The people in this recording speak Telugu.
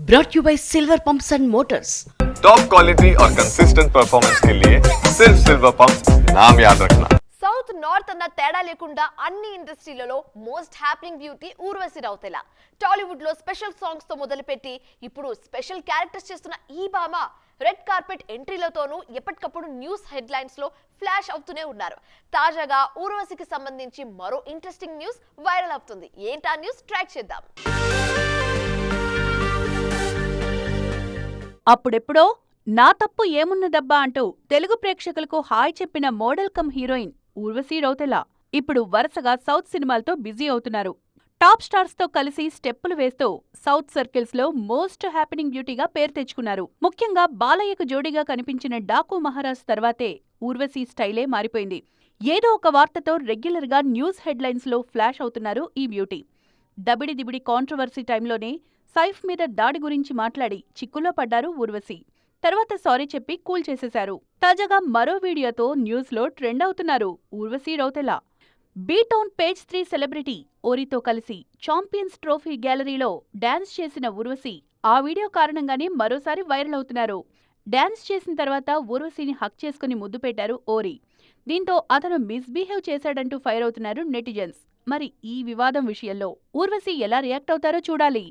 brought you by Silver Pumps and Motors. Top quality और कंसिस्टेंट परफॉर्मेंस के लिए सिर्फ सिल्वर पंप्स नाम याद रखना. సౌత్ నార్త్ అన్న తేడా లేకుండా అన్ని ఇండస్ట్రీలలో most happening beauty Urvashi Rautela. Tollywood లో స్పెషల్ సాంగ్స్ తో మొదలుపెట్టి ఇప్పుడు స్పెషల్ క్యారెక్టర్స్ చేస్తున్న ఈ భామ రెడ్ కార్పెట్ ఎంట్రీలతోనూ ఎప్పటికప్పుడు న్యూస్ హెడ్లైన్స్ లో ఫ్లాష్ అవుతూనే ఉన్నారు. తాజాగా ఊర్వశికి సంబంధించి మరో ఇంట్రెస్టింగ్ న్యూస్ వైరల్ అవుతుంది. ఏంటా న్యూస్ ట్రాక్ చేద్దాం. అప్పుడెప్పుడో నా తప్పు ఏమున్నదబ్బా అంటూ తెలుగు ప్రేక్షకులకు హాయ్ చెప్పిన model come heroine Urvashi Rautela ఇప్పుడు వరుసగా సౌత్ సినిమాలతో బిజీ అవుతున్నారు. టాప్ స్టార్స్ తో కలిసి స్టెప్పులు వేస్తూ సౌత్ సర్కిల్స్ లో మోస్ట్ హ్యాపెనింగ్ బ్యూటీగా పేరు తెచ్చుకున్నారు. ముఖ్యంగా బాలయ్యకు జోడీగా కనిపించిన డాకు మహారాజ్ తర్వాతే ఊర్వశి స్టైలే మారిపోయింది. ఏదో ఒక వార్తతో రెగ్యులర్ గా న్యూస్ హెడ్లైన్స్ లో ఫ్లాష్ అవుతున్నారు ఈ బ్యూటీ. దబిడి దిబిడి కాంట్రవర్సీ టైంలోనే సైఫ్ మీద దాడి గురించి మాట్లాడి చిక్కులో పడ్డారు ఊర్వశి. తర్వాత సారీ చెప్పి కూల్ చేసేశారు. తాజాగా మరో వీడియోతో న్యూస్ లో ట్రెండ్ అవుతున్నారు ఊర్వశి రౌతేలా. బీటౌన్ పేజ్ 3 సెలబ్రిటీ ఓరితో కలిసి ఛాంపియన్స్ ట్రోఫీ గ్యాలరీలో డాన్స్ చేసిన ఊర్వశి ఆ వీడియో కారణంగానే మరోసారి వైరల్ అవుతున్నారు. డాన్స్ చేసిన తర్వాత ఊర్వశిని హక్ చేసుకుని ముద్దు పెట్టారు ఓరి. దీంతో అతను మిస్బిహేవ్ చేశాడంటూ ఫైర్ అవుతున్నారు నెటిజన్స్. మరి ఈ వివాదం విషయంలో ఊర్వశి ఎలా రియాక్ట్ అవుతారో చూడాలి.